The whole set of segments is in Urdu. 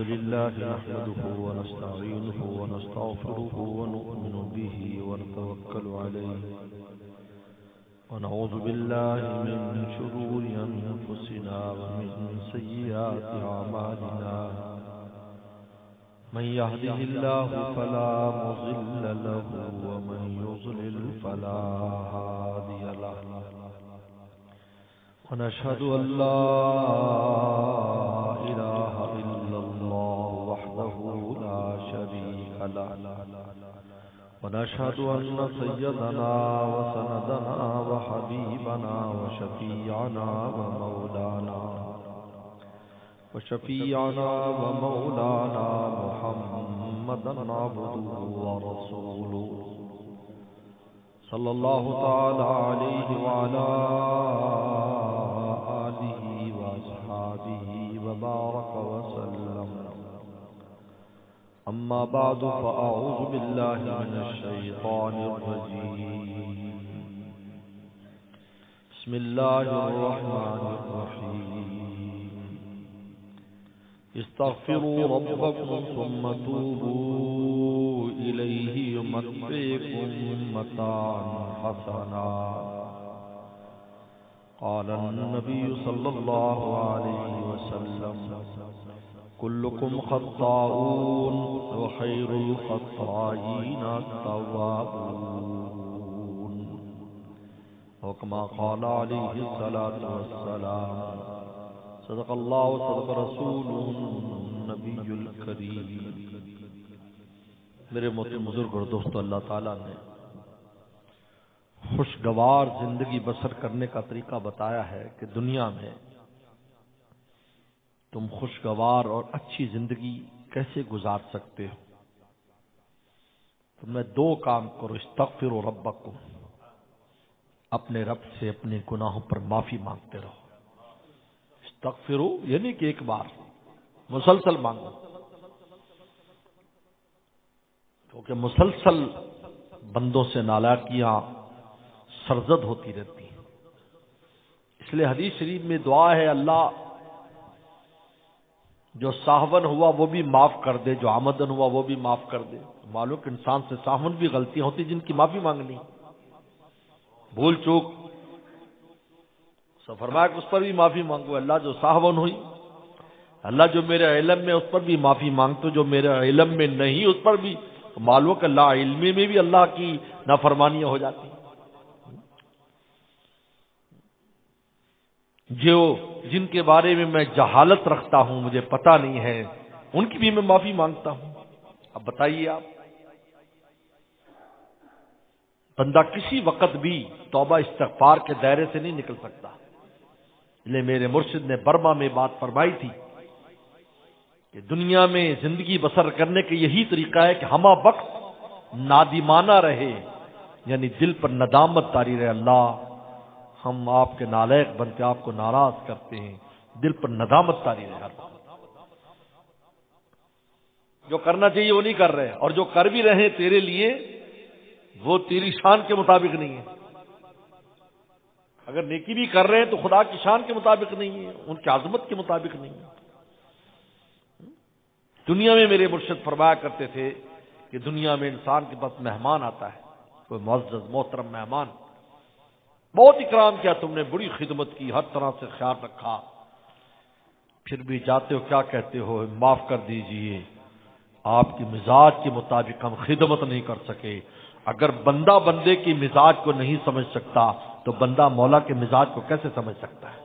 لله نحمده ونستعينه ونستغفره ونؤمن به ونتوكل عليه ونعوذ بالله من شرور أنفسنا ومن سيئات أعمالنا من يهده الله فلا مضل له ومن يضلل فلا هادي له ونشهد أن لا إله إلا الله وحده لا شريك له ونشهد أن سيدنا وسندنا وحبيبنا وشفيعنا ومولانا محمدا عبده ورسوله صلى الله تعالى عليه وعلى آله وأصحابه وبارك وسلم. أما بعد فأعوذ بالله من الشيطان الرجيم. بسم الله الرحمن الرحيم. استغفروا ربكم ثم توبوا إليه يمتعكم متاعا حسنا. قال النبي صلى الله عليه وسلم كلكم خطاؤون وخير الخطائين التوابون. وكما قال عليه الصلاة والسلام صدق الله وصدق رسوله النبي الكريم. میرے محترم بزرگ اور دوستو، اللہ تعالیٰ نے خوشگوار زندگی بسر کرنے کا طریقہ بتایا ہے کہ دنیا میں تم خوشگوار اور اچھی زندگی کیسے گزار سکتے ہو. تم نے دو کام کرو. استغفروا ربکم، اپنے رب سے اپنے گناہوں پر معافی مانگتے رہو. استغفروا یعنی کہ ایک بار، مسلسل مانگو، کیونکہ مسلسل بندوں سے نالائکیاں سرزد ہوتی رہتی ہیں. اس لیے حدیث شریف میں دعا ہے، اللہ جو ساہون ہوا وہ بھی معاف کر دے، جو عمدن ہوا وہ بھی معاف کر دے. معلوم کہ انسان سے ساہون بھی غلطیاں ہوتی جن کی معافی مانگنی، بھول چوک. سو فرمایا کہ اس پر بھی معافی مانگو. اللہ جو ساہون ہوئی، اللہ جو میرے علم میں اس پر بھی معافی مانگتے، جو میرے علم میں نہیں اس پر بھی. معلوم کہ لا علمی میں بھی اللہ کی نافرمانیاں ہو جاتی. جو جن کے بارے میں میں جہالت رکھتا ہوں، مجھے پتہ نہیں ہے، ان کی بھی میں معافی مانگتا ہوں. اب بتائیے آپ، بندہ کسی وقت بھی توبہ استغفار کے دائرے سے نہیں نکل سکتا. اس لیے میرے مرشد نے برما میں بات فرمائی تھی کہ دنیا میں زندگی بسر کرنے کا یہی طریقہ ہے کہ ہمہ وقت نادمانہ رہے، یعنی دل پر ندامت طاری رہے. اللہ، ہم آپ کے نالائق بنتے آپ کو ناراض کرتے ہیں، دل پر ندامت طاری رہے. جو کرنا چاہیے وہ نہیں کر رہے، اور جو کر بھی رہے تیرے لیے وہ تیری شان کے مطابق نہیں ہے. اگر نیکی بھی کر رہے ہیں تو خدا کی شان کے مطابق نہیں ہے، ان کی عظمت کے مطابق نہیں ہے. دنیا میں میرے مرشد فرمایا کرتے تھے کہ دنیا میں انسان کے پاس مہمان آتا ہے، کوئی معزز محترم مہمان، بہت اکرام کیا، تم نے بڑی خدمت کی، ہر طرح سے خیال رکھا، پھر بھی جاتے ہو کیا کہتے ہو؟ معاف کر دیجئے، آپ کی مزاج کے مطابق ہم خدمت نہیں کر سکے. اگر بندہ بندے کی مزاج کو نہیں سمجھ سکتا تو بندہ مولا کے مزاج کو کیسے سمجھ سکتا ہے؟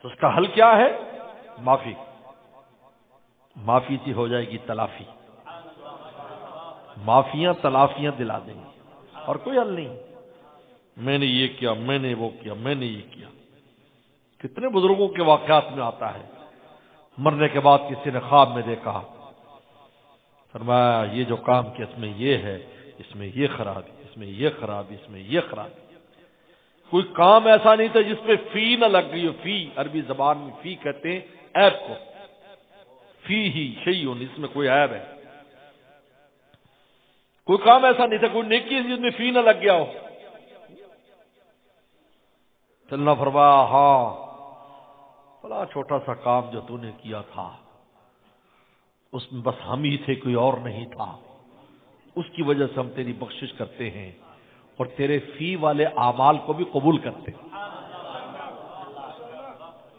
تو اس کا حل کیا ہے؟ معافی. معافی سے ہو جائے گی تلافی. معافیاں تلافیاں دلا دیں گی، اور کوئی حل نہیں. میں نے یہ کیا، میں نے وہ کیا، میں نے یہ کیا. کتنے بزرگوں کے واقعات میں آتا ہے، مرنے کے بعد کسی نے خواب میں دیکھا، فرمایا یہ جو کام کیا اس میں یہ ہے، اس میں یہ خرابی، اس میں یہ خرابی، اس میں یہ خرابی. کوئی کام ایسا نہیں تھا جس پہ فی نہ لگ گئی ہو. فی عربی زبان میں فی کہتے ہیں عیب کو. فی ہی شیء، اس میں کوئی عیب ہے. کوئی کام ایسا نہیں تھا، کوئی نیکی جس میں فی نہ لگ گیا ہو. چلنا فرمایا ہاں بڑا چھوٹا سا کام جو تو نے کیا تھا اس میں بس ہم ہی تھے، کوئی اور نہیں تھا، اس کی وجہ سے ہم تیری بخشش کرتے ہیں اور تیرے فی والے اعمال کو بھی قبول کرتے ہیں۔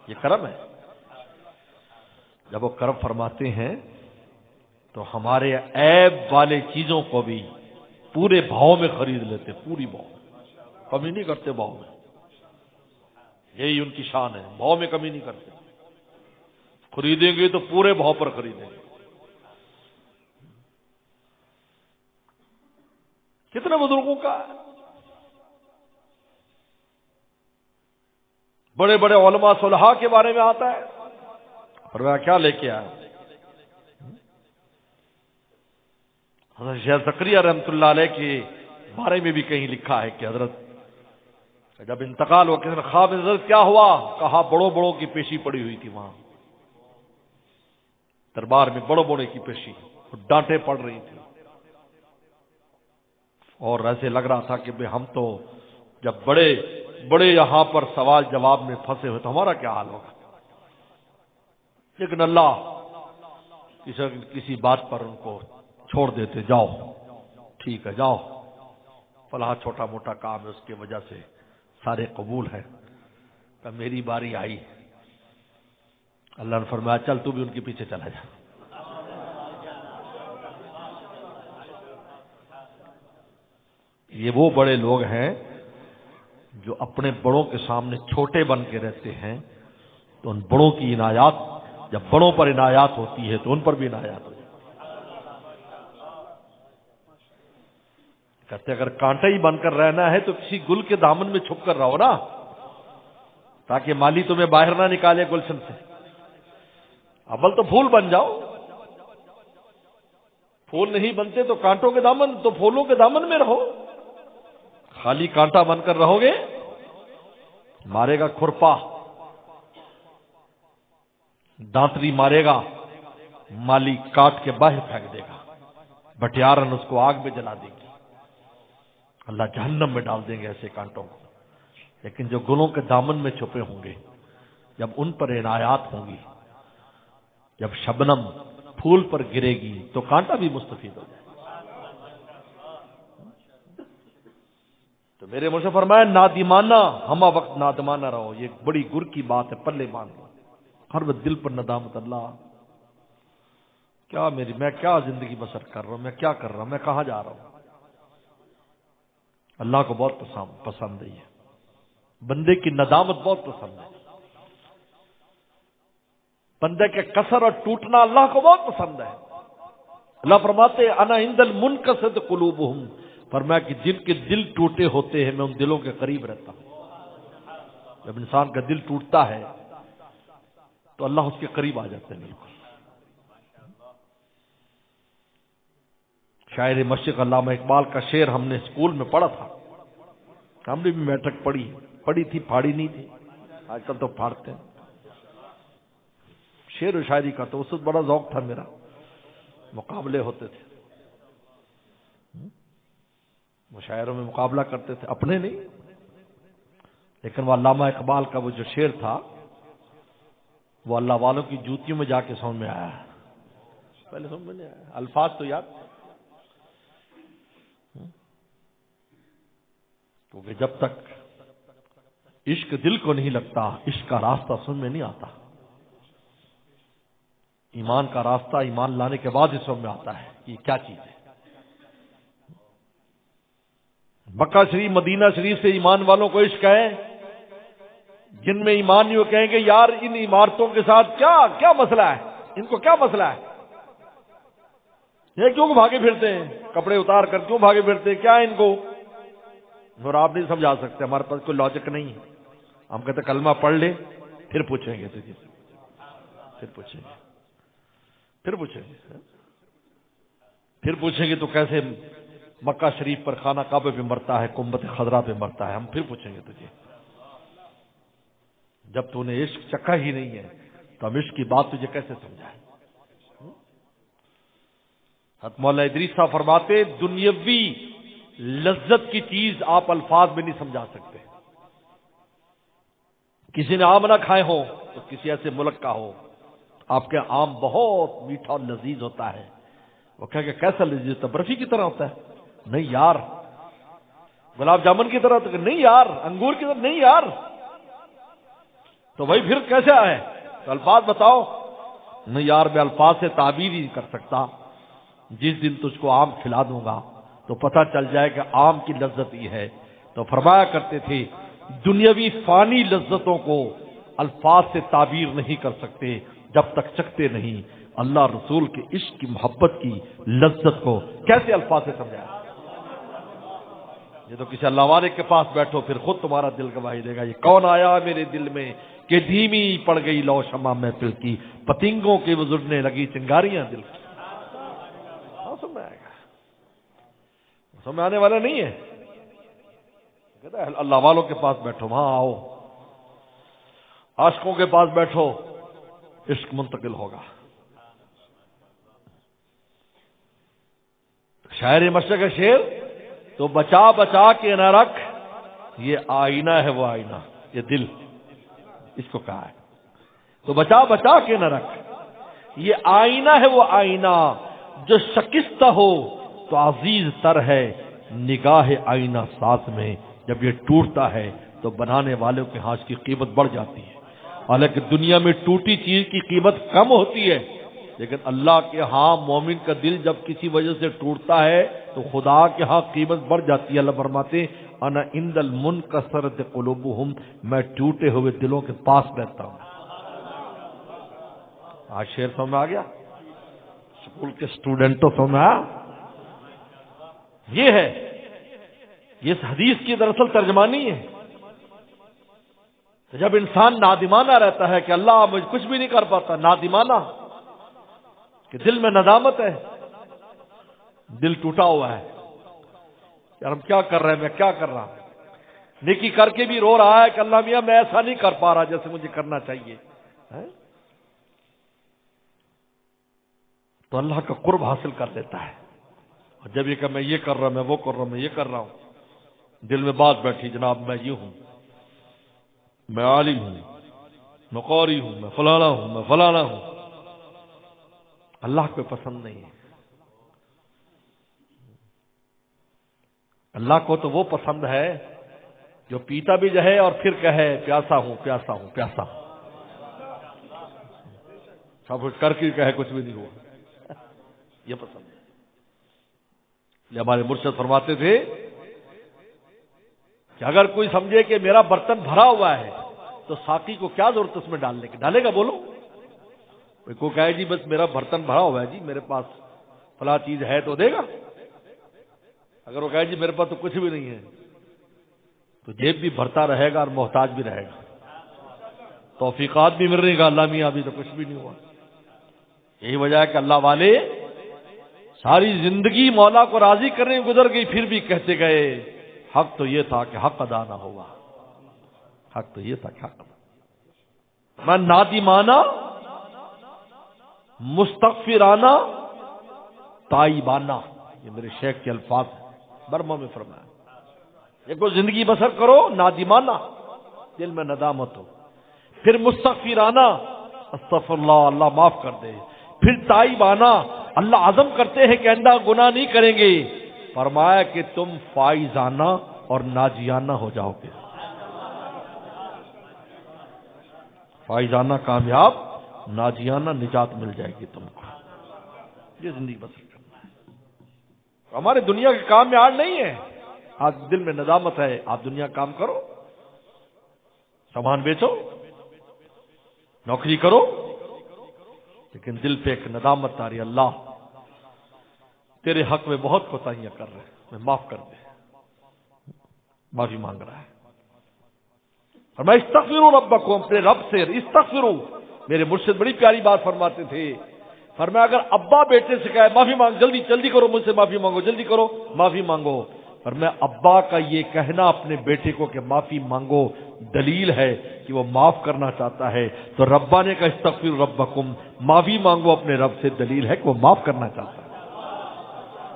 یہ کرم ہے۔ جب وہ کرم فرماتے ہیں تو ہمارے عیب والے چیزوں کو بھی پورے بھاؤ میں خرید لیتے، پوری بھاؤ، کمی نہیں کرتے بھاؤ میں۔ یہی ان کی شان ہے، بھاؤ میں کمی نہیں کرتے، خریدیں گے تو پورے بھاؤ پر خریدیں گے۔ کتنے بزرگوں کا بڑے بڑے علماء صلحاء کے بارے میں آتا ہے، فرمایا کیا لے کے آیا؟ حضرت شیخ زکریا رحمۃ اللہ علیہ کے بارے میں بھی کہیں لکھا ہے کہ حضرت جب انتقال ہوا کسی نے خواب میں حضرت کیا ہوا؟ کہا بڑوں بڑوں کی پیشی پڑی ہوئی تھی، وہاں دربار میں بڑوں بڑوں کی پیشی، ڈانٹیں پڑ رہی تھی، اور ایسے لگ رہا تھا کہ ہم تو جب بڑے بڑے یہاں پر سوال جواب میں پھنسے ہوئے تو ہمارا کیا حال ہوگا؟ لیکن اللہ کسی بات پر ان کو چھوڑ دیتے، جاؤ ٹھیک ہے جاؤ، فلاں چھوٹا موٹا کام ہے اس کی وجہ سے سارے قبول ہیں۔ تو میری باری آئی، اللہ نے فرمایا چل تو بھی ان کے پیچھے چلا جا۔ یہ وہ بڑے لوگ ہیں جو اپنے بڑوں کے سامنے چھوٹے بن کے رہتے ہیں، تو ان بڑوں کی عنایات، جب بڑوں پر عنایات ہوتی ہے تو ان پر بھی عنایات ہوتی ہے۔ کہتے اگر کانٹا ہی بن کر رہنا ہے تو کسی گل کے دامن میں چھپ کر رہو نا، تاکہ مالی تمہیں باہر نہ نکالے گلشن سے۔ اول تو پھول بن جاؤ، پھول نہیں بنتے تو کانٹوں کے دامن، تو پھولوں کے دامن میں رہو۔ خالی کانٹا بن کر رہو گے مارے گا کھرپا، دانتری مارے گا، مالی کاٹ کے باہر پھینک دے گا، بٹیارن اس کو آگ میں جلا دے گی، اللہ جہنم میں ڈال دیں گے ایسے کانٹوں کو۔ لیکن جو گلوں کے دامن میں چھپے ہوں گے، جب ان پر عنایات ہوں گی، جب شبنم پھول پر گرے گی تو کانٹا بھی مستفید ہو جائے۔ تو میرے مجھ سے فرمایا نادمانہ، ہمہ وقت نادمانہ رہو، یہ بڑی گر کی بات ہے، پلے باندھ لو ہر وقت دل پر ندامت، اللہ کیا میں کیا زندگی بسر کر رہا ہوں، میں کیا کر رہا ہوں، میں کہاں جا رہا ہوں۔ اللہ کو بہت پسند ہے، یہ بندے کی ندامت بہت پسند ہے، بندے کے کسر اور ٹوٹنا اللہ کو بہت پسند ہے۔ اللہ فرماتے انا عند المنکسد قلوبہم، فرمایا کہ جن کے دل ٹوٹے ہوتے ہیں میں ان دلوں کے قریب رہتا ہوں۔ جب انسان کا دل ٹوٹتا ہے تو اللہ اس کے قریب آ جاتے ہیں۔ بالکل شاعر مشرق علامہ اقبال کا شعر ہم نے اسکول میں پڑھا تھا، ہم نے بھی میٹرک پڑھی تھی، پھاڑی نہیں تھی، آج کل تو پھاڑتے ہیں۔ شعر و شاعری کا تو اس وقت بڑا ذوق تھا میرا، مقابلے ہوتے تھے، مشاعروں میں مقابلہ کرتے تھے، اپنے نہیں، لیکن وہ علامہ اقبال کا وہ جو شعر تھا وہ اللہ والوں کی جوتیوں میں جا کے سمجھ میں آیا، پہلے سمجھ میں نہیں آیا، الفاظ تو یاد تھے، کیونکہ جب تک عشق دل کو نہیں لگتا عشق کا راستہ سمجھ میں نہیں آتا۔ ایمان کا راستہ ایمان لانے کے بعد اس سمجھ میں آتا ہے کہ یہ کیا چیز ہے۔ مکہ شریف مدینہ شریف سے ایمان والوں کو عشق ہے، جن میں ایمان نہیں وہ کہیں گے یار ان عمارتوں کے ساتھ کیا مسئلہ ہے، ان کو کیا مسئلہ ہے، یہ کیوں بھاگے پھرتے ہیں، کپڑے اتار کر کیوں بھاگے پھرتے ہیں، کیا ان کو؟ اور آپ نہیں سمجھا سکتے، ہمارے پاس کوئی لاجک نہیں ہے، ہم کہتے کلمہ پڑھ لے پھر پوچھیں گے تجھے، پھر پوچھیں گے تو کیسے مکہ شریف پر خانہ کعبہ پہ مرتا ہے، گنبد خضرا پہ مرتا ہے، ہم پھر پوچھیں گے تجھے۔ جب تو نے عشق چکھا ہی نہیں ہے تو ہم عشق کی بات تجھے کیسے سمجھائیں۔ حضرت مولانا ادریس صاحب فرماتے دنیاوی لذت کی چیز آپ الفاظ میں نہیں سمجھا سکتے، کسی نے آم نہ کھائے ہوں تو کسی ایسے ملک کا ہو، آپ کے آم بہت میٹھا اور لذیذ ہوتا ہے، وہ کہے کہ کیسا لذیذ ہوتا ہے؟ برفی کی طرح ہوتا ہے؟ نہیں یار۔ گلاب جامن کی طرح ہوتا ہے؟ نہیں یار۔ انگور کی طرح؟ نہیں یار۔ تو بھائی پھر کیسا ہے؟ تو الفاظ بتاؤ۔ نہیں یار میں الفاظ سے تعبیر ہی نہیں کر سکتا، جس دن تجھ کو آم کھلا دوں گا تو پتہ چل جائے کہ آم کی لذت یہ ہے۔ تو فرمایا کرتے تھے دنیاوی فانی لذتوں کو الفاظ سے تعبیر نہیں کر سکتے جب تک چکھتے نہیں، اللہ رسول کے عشق کی محبت کی لذت کو کیسے الفاظ سے سمجھایا؟ یہ تو کسی اللہ والے کے پاس بیٹھو پھر خود تمہارا دل گواہی دے گا، یہ کون آیا میرے دل میں کہ دھیمی پڑ گئی لو شمع محفل کی، پتنگوں کی وزرنے لگی چنگاریاں دل کی۔ سمجھ میں آئے گا، سمجھ میں آنے والا نہیں ہے۔ کہتا ہے اللہ والوں کے پاس بیٹھو، وہاں آؤ، عاشقوں کے پاس بیٹھو، عشق منتقل ہوگا۔ شاعر مشرق کا شعر تو بچا بچا کے نہ رکھ، یہ آئینہ ہے وہ آئینہ، یہ دل اس کو کہا ہے، تو بچا بچا کے نہ رکھ، یہ آئینہ ہے وہ آئینہ جو شکستہ ہو تو عزیز تر ہے نگاہ آئینہ ساز میں، جب یہ ٹوٹتا ہے تو بنانے والوں کے ہاں اس کی قیمت بڑھ جاتی ہے۔ حالانکہ دنیا میں ٹوٹی چیز کی قیمت کم ہوتی ہے، لیکن اللہ کے ہاں مومن کا دل جب کسی وجہ سے ٹوٹتا ہے تو خدا کے ہاں قیمت بڑھ جاتی ہے۔ اللہ فرماتے انا عند المنکسرۃ قلوبہم، میں ٹوٹے ہوئے دلوں کے پاس بیٹھتا ہوں۔ آج شعر سمجھ میں آ گیا؟ اسکول کے اسٹوڈنٹوں سمجھ میں آیا؟ یہ ہے، یہ اس حدیث کی دراصل ترجمانی ہے۔ جب انسان نادمانہ رہتا ہے کہ اللہ مجھ کچھ بھی نہیں کر پاتا، نادمانہ کہ دل میں ندامت ہے، دل ٹوٹا ہوا ہے یار ہم کیا کر رہے ہیں، میں کیا کر رہا ہوں، نیکی کر کے بھی رو رہا ہے کہ اللہ میاں میں ایسا نہیں کر پا رہا جیسے مجھے کرنا چاہیے، تو اللہ کا قرب حاصل کر لیتا ہے۔ اور جب یہ کہ میں یہ کر رہا ہوں، میں وہ کر رہا ہوں، میں یہ کر رہا ہوں، دل میں بات بیٹھی جناب میں یہ ہوں، میں عالم ہوں، میں قاری ہوں، میں فلانا ہوں، میں فلانا ہوں، اللہ کو پسند نہیں ہے۔ اللہ کو تو وہ پسند ہے جو پیتا بھی جائے اور پھر کہے پیاسا ہوں پیاسا ہوں پیاسا ہوں، سب کچھ کر کے کہے کچھ بھی نہیں ہوا، یہ پسند ہے۔ یہ ہمارے مرشد فرماتے تھے کہ اگر کوئی سمجھے کہ میرا برتن بھرا ہوا ہے تو ساقی کو کیا ضرورت اس میں ڈالنے کی، ڈالے گا بولو؟ کوئی کہے جی بس میرا برتن بھرا ہوا ہے جی میرے پاس فلاں چیز ہے تو دے گا، اگر وہ کہے جی میرے پاس تو کچھ بھی نہیں ہے تو جیب بھی بھرتا رہے گا اور محتاج بھی رہے گا، توفیقات بھی مل رہی گا، اللہ میاں ابھی تو کچھ بھی نہیں ہوا۔ یہی وجہ ہے کہ اللہ والے ساری زندگی مولا کو راضی کرنے میں گزر گئی، پھر بھی کہتے گئے حق تو یہ تھا کہ حق ادا نہ ہوا، حق تو یہ تھا کہ حق ادا۔ میں نادمانہ، مستغفرانہ، تائبانہ، یہ میرے شیخ کے الفاظ ہیں، برما میں فرمایا دیکھو زندگی بسر کرو نادمانہ، دل میں ندامت ہو، پھر مستغفرانہ، استغفر اللہ اللہ معاف کر دے، پھر تائبانہ، اللہ عزم کرتے ہیں کہ آئندہ گناہ نہیں کریں گے، فرمایا کہ تم فائزانہ اور ناجیانہ ہو جاؤ گے، فائزانہ کامیاب، ناجیانہ نجات مل جائے گی تم کو۔ یہ زندگی بسر کرنا ہے، ہمارے دنیا کے کام میں آڑ نہیں ہے۔ آج دل میں ندامت ہے، آپ دنیا کام کرو، سامان بیچو، نوکری کرو، لیکن دل پہ ایک ندامت آ رہی، اللہ تیرے حق میں بہت کوتاہیاں کر رہے ہیں، میں معاف کر دے، معافی مانگ رہا ہے۔ اور میں استغفروا ربکم، اپنے رب سے استغفروا۔ میرے مرشد بڑی پیاری بات فرماتے تھے، فرمایا اگر ابا بیٹے سے کہے معافی مانگ، جلدی جلدی کرو مجھ سے معافی مانگو، جلدی کرو معافی مانگو، فرمایا ابا کا یہ کہنا اپنے بیٹے کو کہ معافی مانگو دلیل ہے کہ وہ معاف کرنا چاہتا ہے، تو ربا نے کہا استغفروا ربکم، معافی مانگو اپنے رب سے، دلیل ہے کہ وہ معاف کرنا چاہتا ہے۔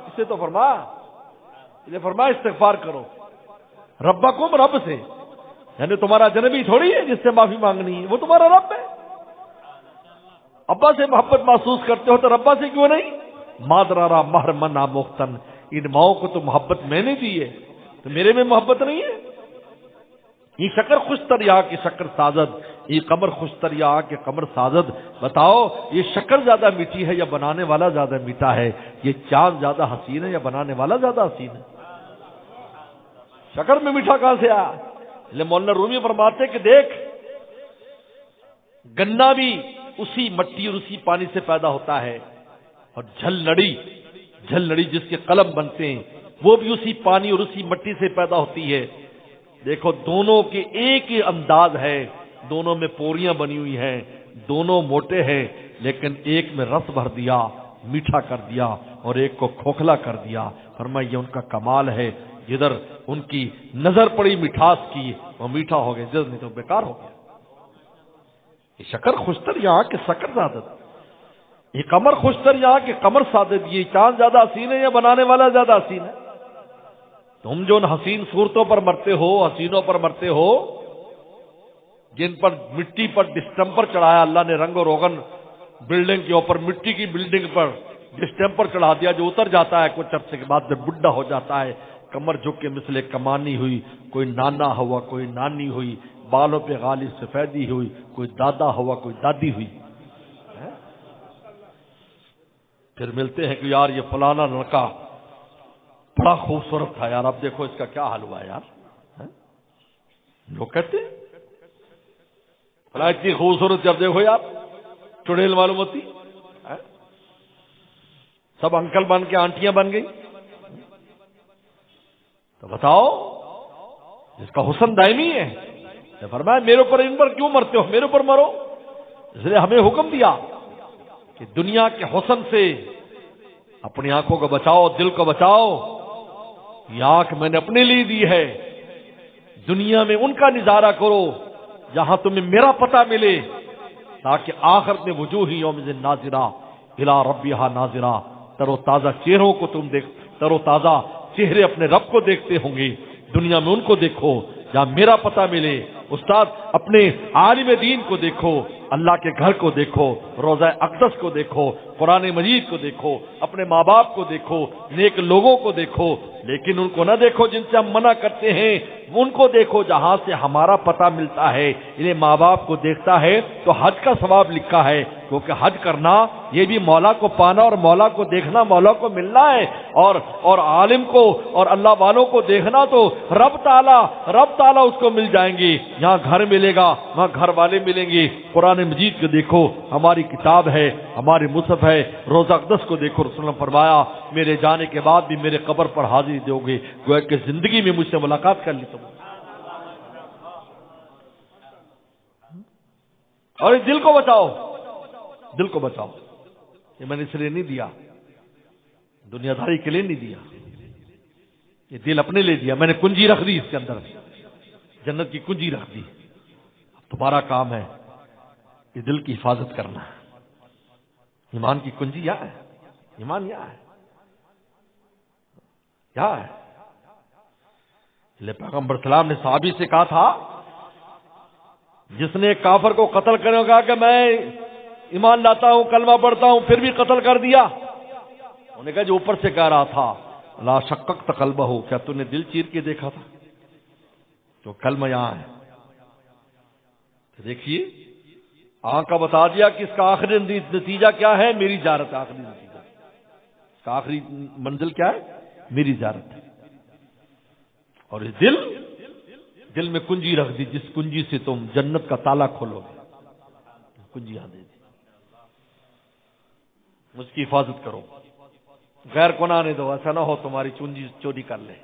اسے تو فرمایا استغفار کرو ربکم، رب سے، یعنی تمہارا اجنبی تھوڑی ہے جس سے معافی مانگنی ہے، وہ تمہارا رب ہے۔ ابا سے محبت محسوس کرتے ہو تو ربا سے کیوں نہیں؟ مادرارا مہر منا مختن، ان ماؤں کو تو محبت میں نے دی ہے، تو میرے میں محبت نہیں ہے؟ یہ شکر خوشتر یا کہ شکر سازد، یہ قمر خوشتر یا کہ قمر سازد۔ بتاؤ یہ شکر زیادہ میٹھی ہے یا بنانے والا زیادہ میٹھا ہے؟ یہ چاند زیادہ حسین ہے یا بنانے والا زیادہ حسین ہے؟ شکر میں میٹھا کہاں سے آیا؟ لے مولانا رومی فرماتے کہ دیکھ، گنا بھی اسی مٹی اور اسی پانی سے پیدا ہوتا ہے، اور جھل لڑی جس کے قلم بنتے ہیں وہ بھی اسی پانی اور اسی مٹی سے پیدا ہوتی ہے۔ دیکھو دونوں کے ایک ہی انداز ہے، دونوں میں پوریاں بنی ہوئی ہیں، دونوں موٹے ہیں، لیکن ایک میں رس بھر دیا، میٹھا کر دیا، اور ایک کو کھوکھلا کر دیا۔ فرمایا یہ ان کا کمال ہے، جدھر ان کی نظر پڑی مٹھاس کی وہ میٹھا ہو گیا، جدھر نہیں تو بیکار ہو گیا۔ یہ شکر خوشتر یہاں کے شکر سعادت، یہ قمر خوشتر یہاں کے قمر سعادت، یہ چاند زیادہ حسین ہے یا بنانے والا زیادہ حسین ہے؟ تم جو ان حسین صورتوں پر مرتے ہو، حسینوں پر مرتے ہو، جن پر مٹی پر ڈسٹمپر چڑھایا اللہ نے، رنگ و روغن بلڈنگ کے اوپر مٹی کی بلڈنگ پر ڈسٹمپر چڑھا دیا، جو اتر جاتا ہے کچھ عرصے کے بعد جب بڈھا ہو جاتا ہے، کمر جھک کے مثل کمانی ہوئی، کوئی نانا ہوا کوئی نانی ہوئی، بالوں پہ غالب سفیدی ہوئی، کوئی دادا ہوا کوئی دادی ہوئی، پھر ملتے ہیں کہ یار یہ فلانا لڑکا بڑا خوبصورت تھا یار، اب دیکھو اس کا کیا حال ہوا یار۔ لوگ کہتے ہیں فلاں اتنی خوبصورت، جب دیکھو یار چڑیل معلوم ہوتی، سب انکل بن کے آنٹیاں بن گئی۔ تو بتاؤ اس کا حسن دائمی ہے؟ فرمایا میرے اوپر ان پر کیوں مرتے ہو، میرے اوپر مرو۔ اس لیے ہمیں حکم دیا کہ دنیا کے حسن سے اپنی آنکھوں کو بچاؤ، دل کو بچاؤ۔ یہ آنکھ میں نے اپنے لیے دی ہے، دنیا میں ان کا نظارہ کرو جہاں تمہیں میرا پتہ ملے، تاکہ آخرت میں وجوہ یوم ناظرہ الی ربھا ناظرہ، تر و تازہ چہروں کو تم دیکھ، تر و تازہ چہرے اپنے رب کو دیکھتے ہوں گے، دنیا میں ان کو دیکھو جہاں میرا پتہ ملے۔ استاد اپنے عالم دین کو دیکھو، اللہ کے گھر کو دیکھو، روضہ اقدس کو دیکھو، قرآن مجید کو دیکھو، اپنے ماں باپ کو دیکھو، نیک لوگوں کو دیکھو، لیکن ان کو نہ دیکھو جن سے ہم منع کرتے ہیں، ان کو دیکھو جہاں سے ہمارا پتہ ملتا ہے۔ انہیں ماں باپ کو دیکھتا ہے تو حج کا ثواب لکھا ہے، کیونکہ حج کرنا یہ بھی مولا کو پانا اور مولا کو دیکھنا، مولا کو ملنا ہے، اور عالم کو اور اللہ والوں کو دیکھنا تو رب تعالیٰ اس کو مل جائیں گے۔ یہاں گھر ملے گا، وہاں گھر والے ملیں گے۔ قرآن مجید کو دیکھو، ہماری کتاب ہے، ہماری مصحف ہے، روزہ اقدس کو دیکھو، رسول اللہ نے فرمایا میرے جانے کے بعد بھی میرے قبر پر حاضری دو گے، گویا کہ زندگی میں مجھ سے ملاقات کر لی تم۔ اور اس دل کو بچاؤ، دل کو بچاؤ۔ یہ میں نے اس لیے نہیں دیا، دنیا داری کے لیے نہیں دیا، یہ دل اپنے لیے دیا۔ میں نے کنجی رکھ دی اس کے اندر، جنت کی کنجی رکھ دی۔ اب تمہارا کام ہے یہ دل کی حفاظت کرنا۔ ایمان کی کنجی یہاں ہے، ایمان یہاں ہے، یہاں ہے۔ پیغمبر سلام نے صحابی سے کہا تھا، جس نے کافر کو قتل کرنے کو کہا کہ میں ایمان لاتا ہوں، کلمہ پڑھتا ہوں، پھر بھی قتل کر دیا، انہوں نے کہا جو اوپر سے کہہ رہا تھا لا شققت قلبہ، کیا تو نے دل چیر کے دیکھا تھا؟ تو کلمہ یہاں ہے۔ دیکھیے آنکھ کا بتا دیا کہ اس کا آخری نتیجہ کیا ہے، میری زیارت۔ آخری نتیجہ اس کا آخری منزل کیا ہے؟ میری زیارت ہے۔ اور اس دل میں کنجی رکھ دی، جس کنجی سے تم جنت کا تالا کھولو گے، کنجی یہاں دے دی، اس کی حفاظت کرو، غیر کو نہ آنے دو، ایسا نہ ہو تمہاری کنجی چوری کر لے،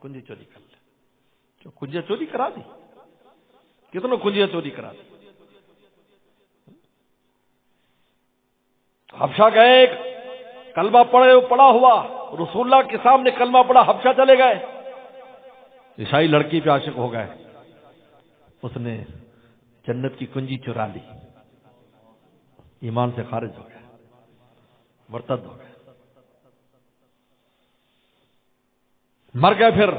کنجی چوری کر لے۔ جو کنجیاں چوری کرا دی، کتنوں کنجیاں چوری کرا دی۔ حبشہ گئے، کلمہ پڑا ہوا رسول اللہ کے سامنے کلمہ پڑا، حبشہ چلے گئے، عیسائی لڑکی پہ عاشق ہو گئے، اس نے جنت کی کنجی چرا لی، ایمان سے خارج ہو گیا، مرتد ہو گئے، مر گئے۔ پھر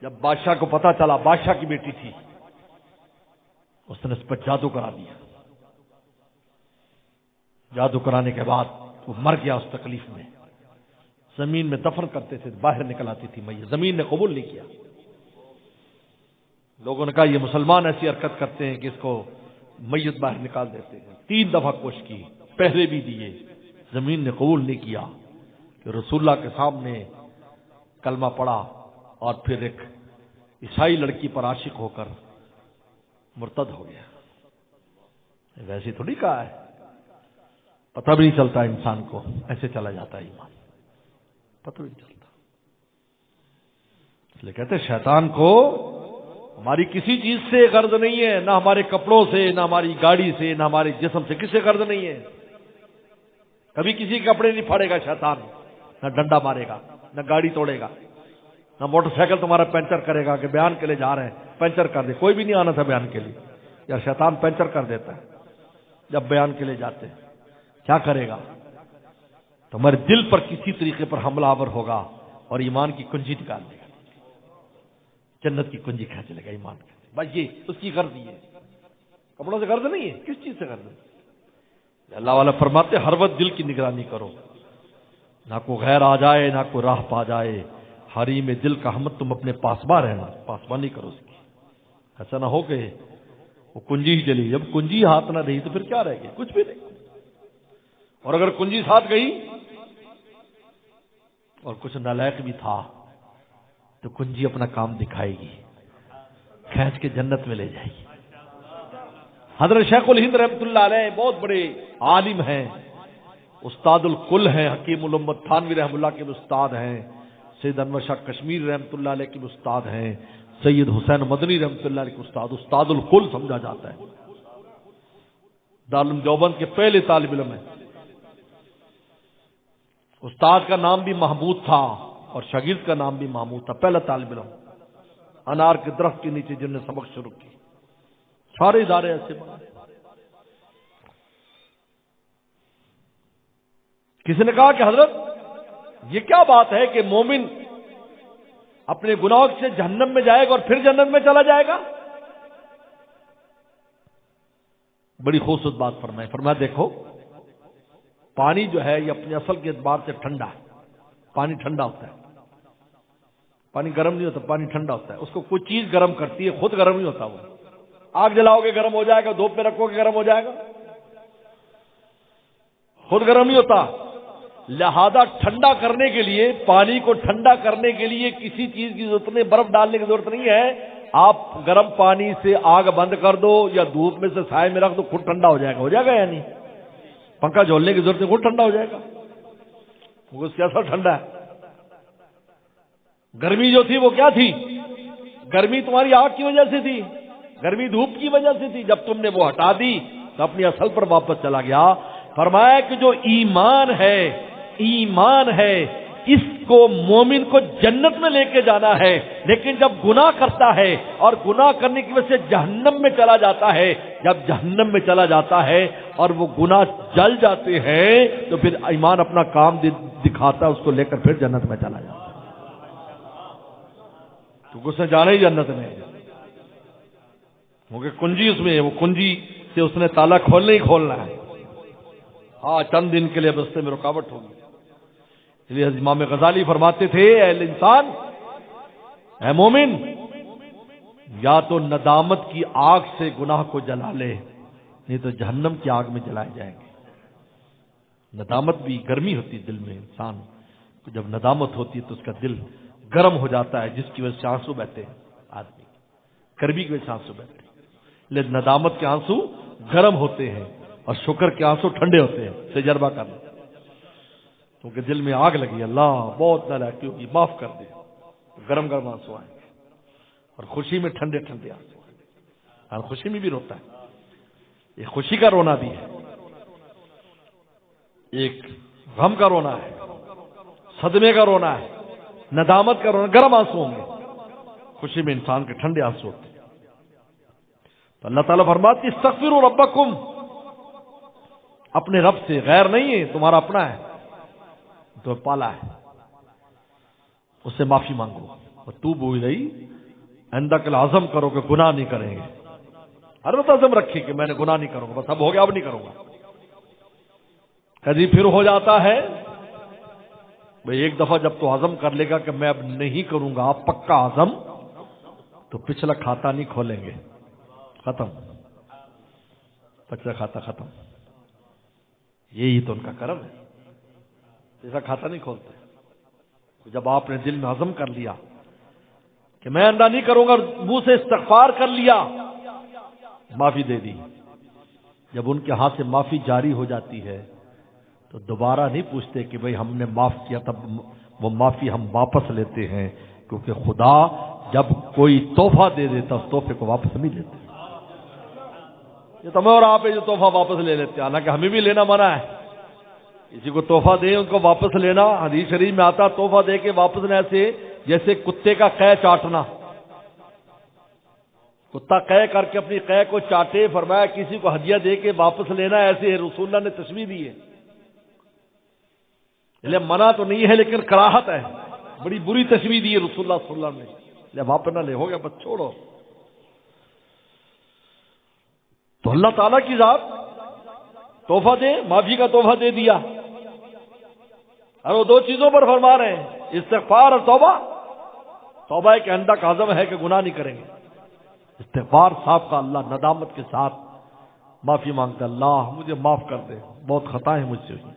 جب بادشاہ کو پتا چلا بادشاہ کی بیٹی تھی، اس نے اس پر جادو کرا دیا. جادو کرانے کے بعد وہ مر گیا اس تکلیف میں. زمین میں دفن کرتے تھے، باہر نکل آتی تھی میت. زمین نے قبول نہیں کیا. لوگوں نے کہا یہ مسلمان ایسی حرکت کرتے ہیں کہ اس کو میت باہر نکال دیتے ہیں. 3 دفعہ کوشش کی، پہلے بھی دیے، زمین نے قبول نہیں کیا. کہ رسول اللہ کے سامنے کلمہ پڑھا اور پھر ایک عیسائی لڑکی پر عاشق ہو کر مرتد ہو گیا. ویسے تھوڑی کہا ہے، پتہ بھی نہیں چلتا انسان کو، ایسے چلا جاتا ہے ایمان، پتہ بھی نہیں چلتا. اس لیے کہتے ہیں شیطان کو ہماری کسی چیز سے غرض نہیں ہے، نہ ہمارے کپڑوں سے، نہ ہماری گاڑی سے، نہ ہمارے جسم سے، کسی سے غرض نہیں ہے. کبھی کسی کے کپڑے نہیں پھاڑے گا شیطان، نہ ڈنڈا مارے گا، نہ گاڑی توڑے گا، نہ موٹر سائیکل تمہارا پنچر کرے گا کہ بیان کے لیے جا رہے ہیں پنچر کر دے. کوئی بھی نہیں آنا تھا بیان کے لیے، یا شیطان پنچر کر دیتا ہے جب بیان کے لیے جاتے ہیں. کیا کرے گا؟ تمہارے دل پر کسی طریقے پر حملہ آور ہوگا اور ایمان کی کنجی نکال دے گا، جنت کی کنجی کھینچ لے گا ایمان کا. بس یہ اس کی غرض ہی ہے، کپڑوں سے غرض نہیں ہے. کس چیز سے غرض ہے؟ اللہ والا فرماتے ہر وقت دل کی نگرانی کرو، نہ کوئی غیر آ جائے، نہ کوئی راہ پا جائے. حریم دل کا ہمت تم اپنے پاسباں رہنا، پاسبانی کرو اس کی. ایسا نہ ہو کہ وہ کنجی ہی چلی، جب کنجی ہاتھ نہ رہی تو پھر کیا رہ گیا؟ کچھ بھی نہیں. اور اگر کنجی ساتھ گئی اور کچھ نالائق بھی تھا تو کنجی اپنا کام دکھائے گی، کھینچ کے جنت میں لے جائے گی. حضرت شیخ الہند رحمۃ اللہ علیہ بہت بڑے عالم ہیں، استاد الکل ہیں. حکیم الامت تھانوی رحمۃ اللہ کے بھی استاد ہیں. سید انور شاہ کشمیر رحمۃ اللہ علیہ کے بھی استاد ہیں. سید حسین مدنی رحمۃ اللہ علیہ کے استاد الکل سمجھا جاتا ہے. دارالعلوم دیوبند کے پہلے طالب علم ہیں. استاد کا نام بھی محمود تھا اور شاگرد کا نام بھی محمود تھا. پہلا طالب علم انار کے درخت کے نیچے جن نے سبق شروع کی. سارے ادارے ایسے بنے. کسی نے کہا کہ حضرت یہ کیا بات ہے کہ مومن اپنے گناہوں سے جہنم میں جائے گا اور پھر جنت میں چلا جائے گا؟ بڑی خوبصورت بات فرمائے. فرمایا دیکھو پانی جو ہے یہ اپنے اصل کے اعتبار سے ٹھنڈا ہے. پانی ٹھنڈا ہوتا ہے، پانی گرم نہیں ہوتا، پانی ٹھنڈا ہوتا ہے. اس کو کوئی چیز گرم کرتی ہے، خود گرم نہیں ہوتا. وہ آگ جلاؤ گے گرم ہو جائے گا، دھوپ میں رکھو گے گرم ہو جائے گا، خود گرم نہیں ہوتا. لہذا ٹھنڈا کرنے کے لیے، پانی کو ٹھنڈا کرنے کے لیے کسی چیز کی ضرورت نہیں، برف ڈالنے کی ضرورت نہیں ہے. آپ گرم پانی سے آگ بند کر دو یا دھوپ میں سے سائے میں رکھ دو، خود ٹھنڈا ہو جائے گا. ہو جائے گا یا نہیں؟ پنکھا جھولنے کی ضرورت نہیں، خود ٹھنڈا ہو جائے گا. وہ کیسا ٹھنڈا ہے؟ گرمی جو تھی وہ کیا تھی؟ گرمی تمہاری آگ کی وجہ سے تھی، گرمی دھوپ کی وجہ سے تھی. جب تم نے وہ ہٹا دی تو اپنی اصل پر واپس چلا گیا. فرمایا کہ جو ایمان ہے اس کو مومن کو جنت میں لے کے جانا ہے، لیکن جب گناہ کرتا ہے اور گناہ کرنے کی وجہ سے جہنم میں چلا جاتا ہے، جب جہنم میں چلا جاتا ہے اور وہ گناہ جل جاتے ہیں تو پھر ایمان اپنا کام دکھاتا ہے، اس کو لے کر پھر جنت میں چلا جاتا ہے. تو اس نے جانا ہی جنت میں، کیونکہ کنجی اس میں ہے. وہ کنجی سے اس نے تالا کھولنا ہی کھولنا ہے. ہاں چند دن کے لیے راستے میں رکاوٹ ہوگی. اس لیے امام غزالی فرماتے تھے اے انسان، اے مومن، یا تو ندامت کی آگ سے گناہ کو جلا لے، نہیں تو جہنم کی آگ میں جلائے جائیں گے. ندامت بھی گرمی ہوتی دل میں. انسان کو جب ندامت ہوتی ہے تو اس کا دل گرم ہو جاتا ہے، جس کی وجہ سے آنسو بہتے ہیں. آدمی گرمی کی وجہ سے آنسو بہتے ہیں. لیکن ندامت کے آنسو گرم ہوتے ہیں اور شکر کے آنسو ٹھنڈے ہوتے ہیں. تجربہ کرنا، کیونکہ دل میں آگ لگی، اللہ بہت نالائکی ہوگی، معاف کر دے، تو گرم گرم آنسو آئیں گے. اور خوشی میں ٹھنڈے ٹھنڈے آنسو آئیں گے. اور خوشی میں بھی روتا ہے. ایک خوشی کا رونا بھی ہے، ایک غم کا رونا ہے، صدمے کا رونا ہے، ندامت کا رونا. گرم آنسو ہوں گے، خوشی میں انسان کے ٹھنڈے آنسو ہوتے ہیں. تو اللہ تعالیٰ فرماتی استغفروا ربکم، اپنے رب سے، غیر نہیں ہے، تمہارا اپنا ہے، تو پالا ہے، اس سے معافی مانگو. وتوبوا الیہ آئندہ کے لیے عزم کرو کہ گناہ نہیں کریں گے. ہر وقت عزم رکھے کہ میں نے گناہ نہیں کروں گا، بس اب ہو گیا اب نہیں کروں گا. کبھی پھر ہو جاتا ہے بھئی ایک دفعہ جب تو عزم کر لے گا کہ میں اب نہیں کروں گا پکا عزم، تو پچھلا کھاتا نہیں کھولیں گے، ختم، پچھلا کھاتا ختم. یہی تو ان کا کرم ہے، ایسا کھاتا نہیں کھولتے. جب آپ نے دل میں عزم کر لیا کہ میں آئندہ نہیں کروں گا، منہ سے استغفار کر لیا، معافی دے دی. جب ان کے ہاتھ سے معافی جاری ہو جاتی ہے تو دوبارہ نہیں پوچھتے کہ بھئی ہم نے معاف کیا، تب وہ معافی ہم واپس لیتے ہیں، کیونکہ خدا جب کوئی تحفہ دے دیتا اس تحفے کو واپس نہیں لیتے. یہ تو میں اور آپ جو تحفہ واپس لے لیتے ہیں، حالانکہ ہمیں بھی لینا منع ہے. کسی کو تحفہ دیں ان کو واپس لینا، حدیث شریف میں آتا تحفہ دے کے واپس لینا ایسے جیسے کتے کا قے چاٹنا. کتا قے کر کے اپنی قے کو چاٹے، فرمایا کسی کو ہدیہ دے کے واپس لینا ایسے رسول اللہ نے تشبیہ دی ہے. منع تو نہیں ہے لیکن کراہت ہے، بڑی بری تشبیہ دی ہے رسول اللہ صلی اللہ علیہ وسلم نے. واپس نہ لے، ہو گیا بس چھوڑو. تو اللہ تعالیٰ کی ذات تحفہ دے، معافی کا تحفہ دے دیا. اور وہ دو چیزوں پر فرما رہے ہیں، استغفار اور توبہ. توبہ ایک آئندہ کا عزم ہے کہ گناہ نہیں کریں گے. استغفار صاحب کا اللہ ندامت کے ساتھ معافی مانگتا، اللہ مجھے معاف کر دے، بہت خطائیں مجھ سے ہوئی.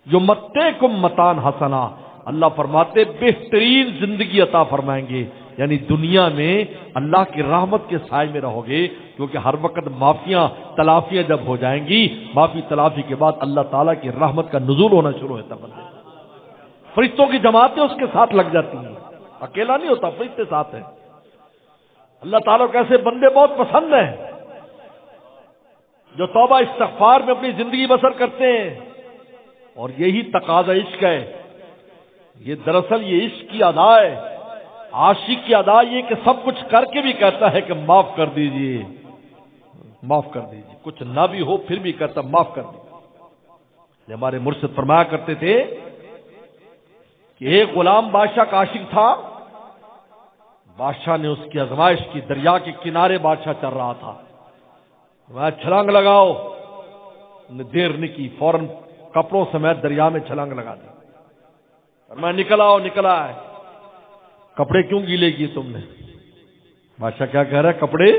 جو متے کم متان حسنا، اللہ فرماتے بہترین زندگی عطا فرمائیں گے، یعنی دنیا میں اللہ کی رحمت کے سائے میں رہو گے، کیونکہ ہر وقت معافیاں تلافیاں جب ہو جائیں گی، معافی تلافی کے بعد اللہ تعالیٰ کی رحمت کا نزول ہونا شروع ہوتا ہے. فرشتوں کی جماعتیں اس کے ساتھ لگ جاتی ہیں، اکیلا نہیں ہوتا، فرشتے ساتھ ہیں. اللہ تعالیٰ کو ایسے بندے بہت پسند ہیں جو توبہ استغفار میں اپنی زندگی بسر کرتے ہیں. اور یہی تقاضا عشق ہے. یہ دراصل یہ عشق کی ادا ہے. عاشق کی ادا یہ کہ سب کچھ کر کے بھی کہتا ہے کہ معاف کر دیجئے، معاف کر دیجئے، کچھ نہ بھی ہو پھر بھی کہتا معاف کر دیجئے. ہمارے مرشد فرمایا کرتے تھے کہ ایک غلام بادشاہ کا عاشق تھا. بادشاہ نے اس کی آزمائش کی، دریا کے کنارے بادشاہ چل رہا تھا. میں چھلانگ لگاؤ، نے دیر نہیں کی، فوراً کپڑوں سمیت دریا میں چھلانگ لگا دی. اور میں نکل آؤ، نکلا ہے. کپڑے کیوں گیلے کیے تم نے؟ بادشاہ کیا کہہ رہا ہے، کپڑے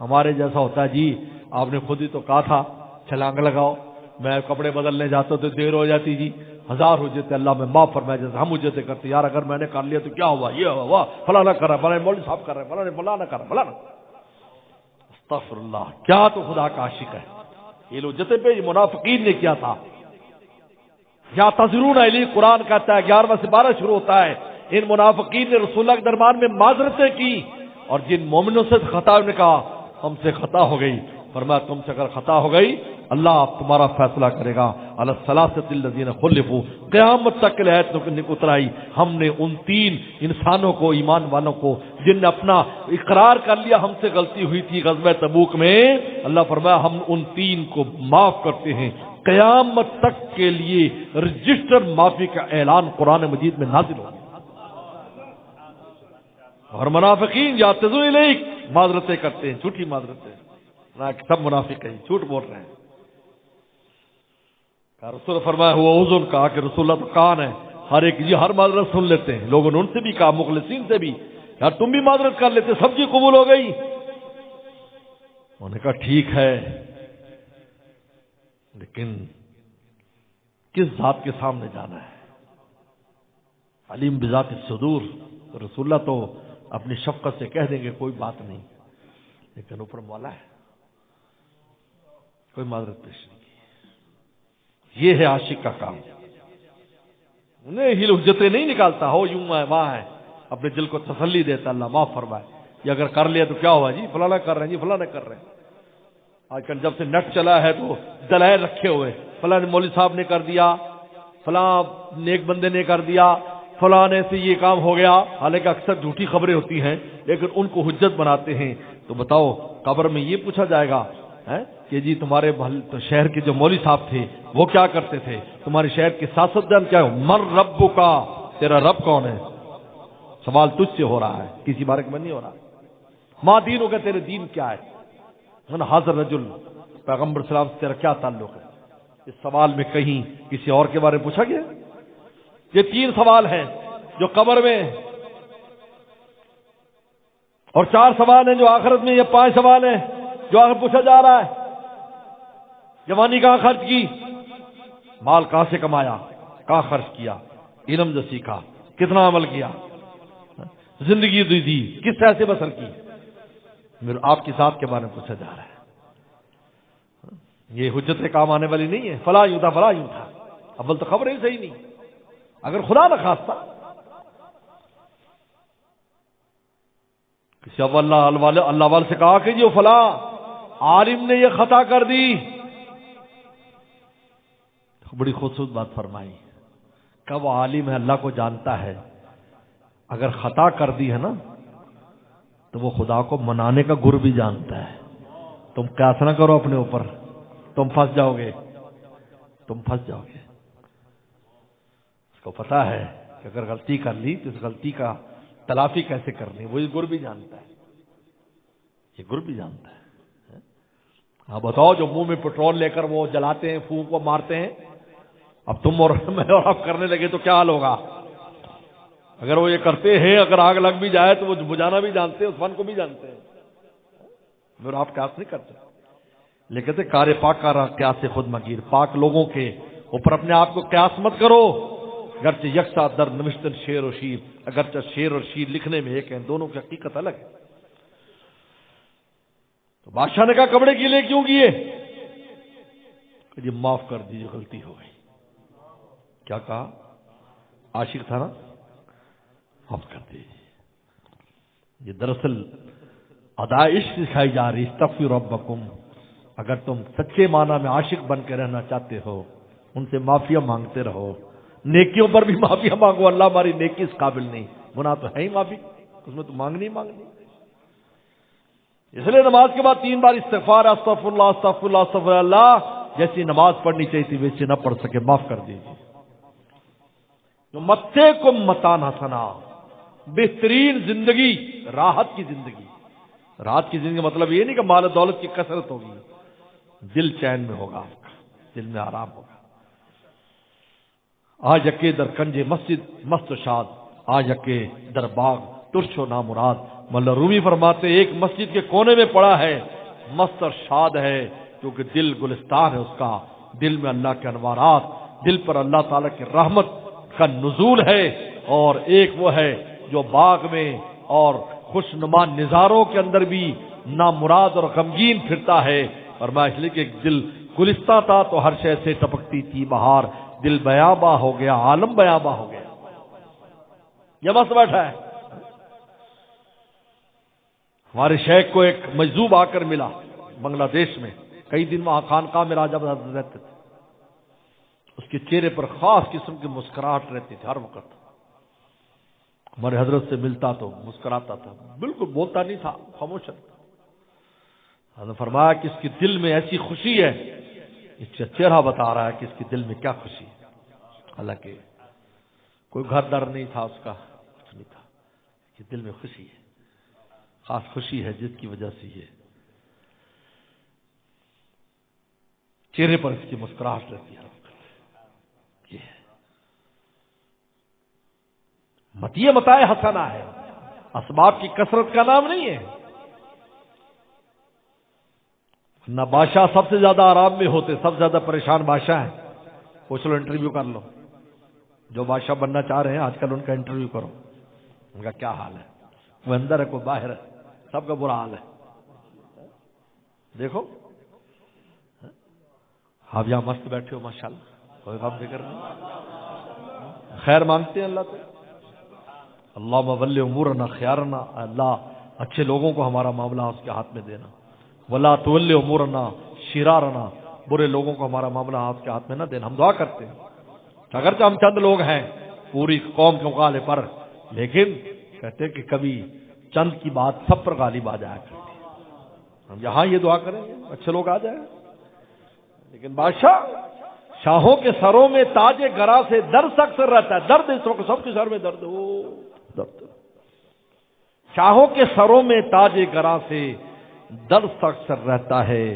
ہمارے جیسا ہوتا ہے جی، آپ نے خود ہی تو کہا تھا چھلانگ لگاؤ. میں کپڑے بدلنے جاتا تو دیر ہو جاتی جی، 1000 ہو جاتے، اللہ میں معاف فرمائے جیسے ہم مجھے کرتے. یار اگر میں نے کر لیا تو کیا ہوا، یہ ہوا فلانا کر رہا ہے، فلاں مولوی صاحب کر رہے ہیں، فلاں فلانا کر رہا ہے، فلانا. استغفر اللہ، کیا تو خدا کا عاشق ہے. یہ لوگ جتنے پہ منافقین نے کیا تھا. یا تذرون علی، قرآن کہتا ہے 11 سے 12 شروع ہوتا ہے. ان منافقین نے رسول اللہ کے دربار میں معذرتیں کی، اور جن مومنوں سے خطا نے کہا ہم سے خطا ہو گئی. فرمایا تم سے اگر خطا ہو گئی اللہ آپ تمہارا فیصلہ کرے گا. علی الثلاثۃ الذین خلفوا، قیامت تک کے آیت اترائی. ہم نے ان 3 انسانوں کو، ایمان والوں کو، جن نے اپنا اقرار کر لیا ہم سے غلطی ہوئی تھی غزوہ تبوک میں، اللہ فرمایا ہم ان 3 کو معاف کرتے ہیں. قیامت تک کے لیے رجسٹر معافی کا اعلان قرآن مجید میں نازل ہو گیا. اور منافقین یعتذرون الیک، معذرتیں کرتے ہیں، جھوٹی معذرتیں. سب منافق ہیں، جھوٹ بول رہے ہیں. رسول فرمایا ہوا اذن، کہا کہ رسول اللہ تو کان ہے، ہر ایک جی ہر معذرت سن لیتے ہیں. لوگوں نے ان سے بھی کہا، مخلصین سے بھی، یار تم بھی معذرت کر لیتے، سب کی قبول ہو گئی. انہوں نے کہا ٹھیک ہے، لیکن کس ذات کے سامنے جانا ہے؟ علیم بذات الصدور. رسول اللہ تو اپنی شفقت سے کہہ دیں گے کوئی بات نہیں، لیکن اوپر مولا ہے، کوئی معذرت پیش نہیں کی. یہ ہے عاشق کا کام. انہیں ہی حجتیں نہیں نکالتا، ہو یوں ہے وہاں ہے، اپنے دل کو تسلی دیتا اللہ معاف فرمائے. یہ اگر کر لیا تو کیا ہوا جی، فلانا کر رہے ہیں جی، فلانا کر رہے ہیں. آج کل جب سے نیٹ چلا ہے تو دلائل رکھے ہوئے، فلاں مولوی صاحب نے کر دیا، فلاں نیک بندے نے کر دیا، فلانے سے یہ کام ہو گیا. حالانکہ اکثر جھوٹی خبریں ہوتی ہیں لیکن ان کو حجت بناتے ہیں. تو بتاؤ قبر میں یہ پوچھا جائے گا کہ جی تمہارے شہر کے جو مولوی صاحب تھے وہ کیا کرتے تھے، تمہارے شہر کے سیاستدان کیا، من رب کا، تیرا رب کون ہے؟ سوال تجھ سے ہو رہا ہے، کسی بارے میں نہیں ہو رہا. ما دینوں کا، تیرے دین کیا ہے؟ حاضر رجل، پیغمبر اسلام سے تیرا کیا تعلق ہے؟ اس سوال میں کہیں کسی اور کے بارے میں پوچھا گیا؟ یہ 3 سوال ہیں جو قبر میں، اور 4 سوال ہیں جو آخرت میں. یہ 5 سوال ہیں جو آخر پوچھا جا رہا ہے. جوانی کہاں خرچ کی، مال کہاں سے کمایا، کہاں خرچ کیا، علم جو سیکھا، کتنا عمل کیا، زندگی دی کس طرح سے بسر کی. پھر آپ کی ذات کے بارے میں پوچھا جا رہا ہے. یہ حجت سے کام آنے والی نہیں ہے. فلاں یوں تھا، فلاں یوں تھا، اول تو خبر ہی صحیح نہیں. اگر خدا نہ خواستہ کسی اللہ والے سے کہا کہ جو فلاں عالم نے یہ خطا کر دی، بڑی خوبصورت بات فرمائی. کب عالم ہے، اللہ کو جانتا ہے. اگر خطا کر دی ہے نا تو وہ خدا کو منانے کا گر بھی جانتا ہے. تم قیاس نہ کرو اپنے اوپر، تم پھنس جاؤ گے، تم پھنس جاؤ گے. اس کو پتا ہے کہ اگر غلطی کر لی تو اس غلطی کا تلافی کیسے کرنی، وہ یہ گر بھی جانتا ہے. یہ گر بھی جانتا ہے. ہاں بتاؤ، جو منہ میں پیٹرول لے کر وہ جلاتے ہیں، پھونک کو مارتے ہیں، اب تم اور میں اور آپ کرنے لگے تو کیا حال ہوگا؟ اگر وہ یہ کرتے ہیں، اگر آگ لگ بھی جائے تو وہ بجھانا بھی جانتے ہیں، اس فن کو بھی جانتے ہیں. میرا آپ قیاس نہیں کرتے. لیکن کہتے کار پاک کا قیاس سے خود مگیر. پاک لوگوں کے اوپر اپنے آپ کو قیاس مت کرو. اگرچہ یکساں در نوشتن شعر و شیر، اگرچہ شعر اور شیر لکھنے میں ایک ہیں، دونوں کی حقیقت الگ ہے. تو بادشاہ نے کہا کپڑے گیلے کیوں کیے؟ کہ جی معاف کر دیجیے، غلطی ہو گئی. کیا کہا؟ عاشق تھا نا، معاف کر دیجیے. یہ دراصل ادا عشق سکھائی جا رہی. استغفر ربکم. اگر تم سچے معنی میں عاشق بن کے رہنا چاہتے ہو، ان سے معافیا مانگتے رہو. نیکیوں پر بھی معافیا مانگو. اللہ ہماری نیکی اس قابل نہیں، گناہ تو ہے ہی معافی، اس میں تو مانگنی ہی مانگنی. اس لیے نماز کے بعد 3 بار استغفار، استغفر اللہ استغفر اللہ استغفر اللہ. جیسی نماز پڑھنی چاہیے تھی ویسے نہ پڑھ سکے، معاف کر دیجیے. متے کو متان حسنا، بہترین زندگی راحت کی زندگی. راحت کی زندگی مطلب یہ نہیں کہ مال و دولت کی کثرت ہوگی، دل چین میں ہوگا، آپ کا دل میں آرام ہوگا. آج اکے در کنج مسجد مست و شاد، آج اکے در باغ ترش و نامراد. مولا رومی فرماتے ایک مسجد کے کونے میں پڑا ہے، مست اور شاد ہے، کیونکہ دل گلستان ہے اس کا. دل میں اللہ کے انوارات، دل پر اللہ تعالیٰ کی رحمت کا نزول ہے. اور ایک وہ ہے جو باغ میں اور خوشنما نظاروں کے اندر بھی نامراد اور غمگین پھرتا ہے. اور میں اس لیے کہ دل گلستہ تھا تو ہر شے سے ٹپکتی تھی بہار. دل بیاباں ہو گیا، عالم بیاباں ہو گیا. یہ مست بیٹھا ہے. ہمارے شیخ کو ایک مجذوب آ کر ملا بنگلہ دیش میں، کئی دن وہاں خانقاہ میں راجہ رہتے تھے. اس کے چہرے پر خاص قسم کی مسکراہٹ رہتی تھی ہر وقت. ہمارے حضرت سے ملتا تو مسکراتا تھا، بالکل بولتا نہیں تھا، خاموش تھا. حضرت فرمایا کہ اس کے دل میں ایسی خوشی ہے، اس کا چہرہ بتا رہا ہے کہ اس کے دل میں کیا خوشی ہے. حالانکہ کوئی گھر در نہیں تھا اس کا، کچھ نہیں تھا، کہ دل میں خوشی ہے، خاص خوشی ہے جس کی وجہ سے یہ چہرے پر اس کی مسکراہٹ رہتی ہے. متیہ متائے حسنہ ہے، اسباب کی کثرت کا نام نہیں ہے. نہ بادشاہ سب سے زیادہ آرام میں ہوتے، سب سے زیادہ پریشان بادشاہ ہیں. پوچھ لو، انٹرویو کر لو، جو بادشاہ بننا چاہ رہے ہیں آج کل ان کا انٹرویو کرو، ان کا کیا حال ہے. وہ اندر ہے، کوئی باہر ہے، سب کا برا حال ہے. دیکھو آپ یہاں مست بیٹھے ہو ماشاءاللہ، کوئی غم فکر نہیں، خیر مانگتے ہیں اللہ سے. اللہم ولی امورنا خیارنا، اللہ اچھے لوگوں کو ہمارا معاملہ اس کے ہاتھ میں دینا. ولا تولی امورنا شرارنا، برے لوگوں کو ہمارا معاملہ اس کے ہاتھ میں نہ دینا. ہم دعا کرتے ہیں اگرچہ ہم چند لوگ ہیں پوری قوم کے مقابلے پر، لیکن کہتے ہیں کہ کبھی چند کی بات سب پر غالب آ جایا کرتی ہے. ہم یہاں یہ دعا کریں گے اچھے لوگ آ جائیں. لیکن بادشاہ شاہوں کے سروں میں تاج گرا سے درد اکثر رہتا ہے. درد اس وقت سب کے سر میں درد ہو، درد شاہوں کے سروں میں تاج گراں سے درد اکثر رہتا ہے،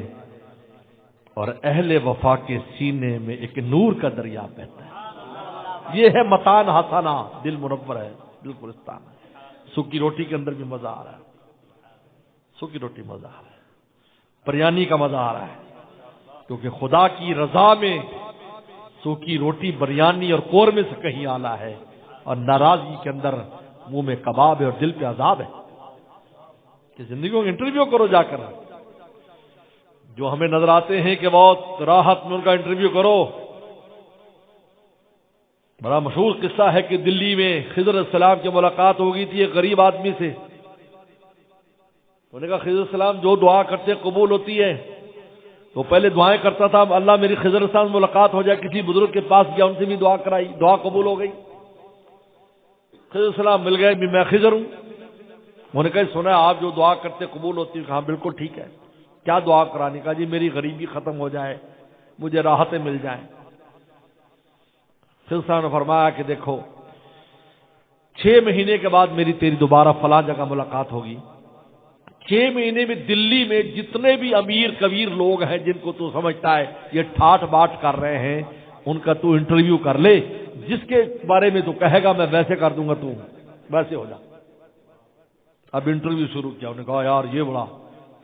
اور اہل وفا کے سینے میں ایک نور کا دریا بہتا ہے۔ یہ ہے متان حسنا، دل منور ہے، دل گلستان ہے۔ سوکھی روٹی کے اندر بھی مزہ آ رہا ہے، سوکھی روٹی مزہ آ رہا ہے، بریانی کا مزہ آ رہا ہے، کیونکہ خدا کی رضا میں سوکھی روٹی بریانی اور قورمے سے کہیں اعلیٰ ہے، اور ناراضگی کے اندر منہ میں کباب ہے اور دل پہ عذاب ہے۔ کہ زندگی کو انٹرویو کرو جا کر، جو ہمیں نظر آتے ہیں کہ بہت راحت میں ان کا انٹرویو کرو۔ بڑا مشہور قصہ ہے کہ دلی میں خضر علیہ السلام کی ملاقات ہو گئی تھی ایک غریب آدمی سے۔ انہوں نے کہا خضر علیہ السلام جو دعا کرتے قبول ہوتی ہے، تو پہلے دعائیں کرتا تھا، اللہ میری خضر علیہ السلام سے ملاقات ہو جائے۔ کسی بزرگ کے پاس گیا، ان سے بھی دعا کرائی، دعا قبول ہو گئی۔ خضر علیہ السلام مل گئے، میں خضر ہوں۔ انہوں نے کہا سنا آپ جو دعا کرتے قبول ہوتی ہے؟ کہا بالکل ٹھیک ہے، کیا دعا کرانی؟ کہا جی میری غریبی ختم ہو جائے، مجھے راحتیں مل جائیں۔ خضر صاحب نے فرمایا کہ دیکھو 6 مہینے کے بعد میری تیری دوبارہ فلاں جگہ ملاقات ہوگی۔ 6 مہینے میں دلی میں جتنے بھی امیر کبیر لوگ ہیں جن کو تو سمجھتا ہے یہ ٹھاٹ باٹ کر رہے ہیں، ان کا تو انٹرویو کر لے، جس کے بارے میں تو کہے گا میں ویسے کر دوں گا، تو ویسے ہو جا۔ اب انٹرویو شروع کیا، انہوں نے کہا یار یہ بڑا،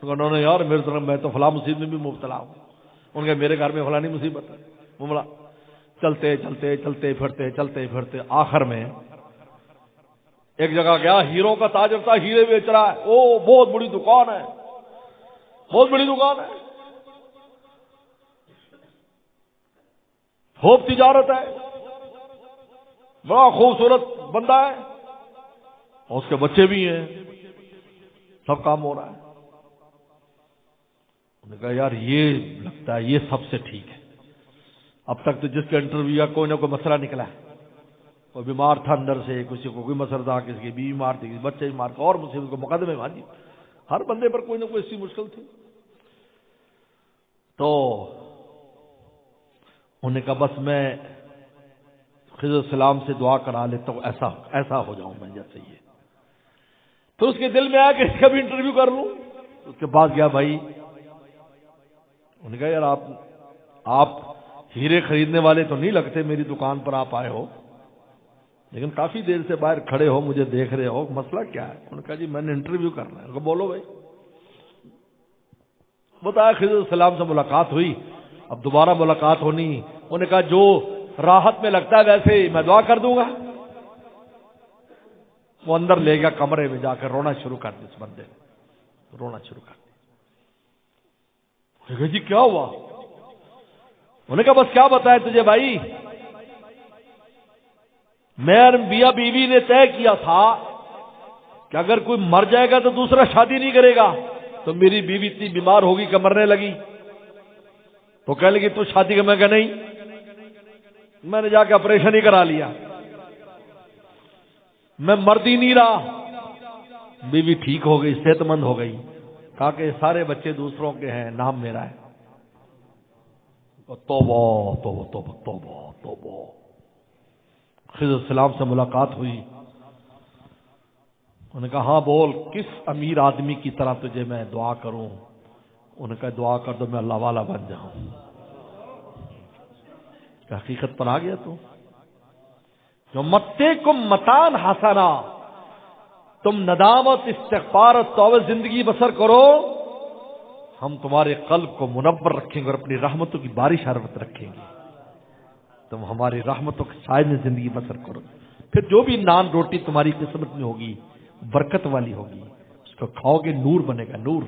انہوں نے یار میرے طرف میں تو فلاں مصیبت میں بھی مبتلا ہوں۔ ان کے میرے گھر میں فلانی مصیبت ہے، وہ بڑا چلتے چلتے چلتے پھرتے آخر میں ایک جگہ گیا، ہیروں کا تاجر تھا، ہیرے بیچ رہا ہے، او بہت بڑی دکان ہے، بہت بڑی دکان ہے، خوب تجارت ہے، بڑا خوبصورت بندہ ہے، اور اس کے بچے بھی ہیں، سب کام ہو رہا ہے۔ انہوں نے کہا یار یہ لگتا ہے یہ سب سے ٹھیک ہے، اب تک تو جس کا انٹرویو ہے کوئی نہ کوئی مسئلہ نکلا ہے، کوئی بیمار تھا اندر سے، کسی کو کوئی مسئلہ تھا، کسی کی بیوی بیمار تھی، کسی بچے بیمار تھے، اور مصیبت کو مقدمے میں، ہر بندے پر کوئی نہ کوئی ایسی مشکل تھی۔ تو انہوں نے کہا بس میں خضر علیہ السلام سے دعا کرا لیتا ہوں، ایسا ہو جاؤں میں جیسے یہ۔ تو اس کے دل میں آیا کہ اس کا بھی انٹرویو کر لوں۔ اس کے پاس گیا بھائی، انہوں نے کہا یار آپ ہیرے خریدنے والے تو نہیں لگتے، میری دکان پر آپ آئے ہو، لیکن کافی دیر سے باہر کھڑے ہو، مجھے دیکھ رہے ہو، مسئلہ کیا ہے؟ انہوں نے کہا جی میں نے انٹرویو کرنا ہے۔ بولو بھائی۔ بتایا خضر علیہ السلام سے ملاقات ہوئی، اب دوبارہ ملاقات ہونی، انہوں نے کہا جو راحت میں لگتا ہے ویسے میں دعا کر دوں گا۔ وہ اندر لے گیا کمرے میں، جا کر رونا شروع کر دیا، اس بندے نے رونا شروع کر دیا۔ جی کیا ہوا؟ انہوں نے کہا بس کیا بتائیں تجھے بھائی، میں اور میاں بیوی نے طے کیا تھا کہ اگر کوئی مر جائے گا تو دوسرا شادی نہیں کرے گا، تو میری بیوی اتنی بیمار ہوگی کہ مرنے لگی، تو کہنے لگی تو شادی کا، میں کہا نہیں، میں نے جا کے آپریشن ہی کرا لیا، میں مرد ہی نہیں رہا۔ بیوی ٹھیک ہو گئی، صحت مند ہو گئی، کہا کہ سارے بچے دوسروں کے ہیں، نام میرا ہے۔ توبہ توبہ توبہ توبہ توبہ۔ خضر علیہ السلام سے ملاقات ہوئی، انہوں نے کہا ہاں بول، کس امیر آدمی کی طرح تجھے میں دعا کروں؟ انہوں نے کہا دعا کر دو میں اللہ والا بن جاؤں۔ کہ حقیقت پر آ گیا تو جو متے کم متان حسنا، تم ندامت استغفار اور توبہ زندگی بسر کرو، ہم تمہارے قلب کو منور رکھیں گے اور اپنی رحمتوں کی بارش حرمت رکھیں گے، تم ہماری رحمتوں کے سائے میں زندگی بسر کرو، پھر جو بھی نان روٹی تمہاری قسمت میں ہوگی برکت والی ہوگی، اس کو کھاؤ گے نور بنے گا، نور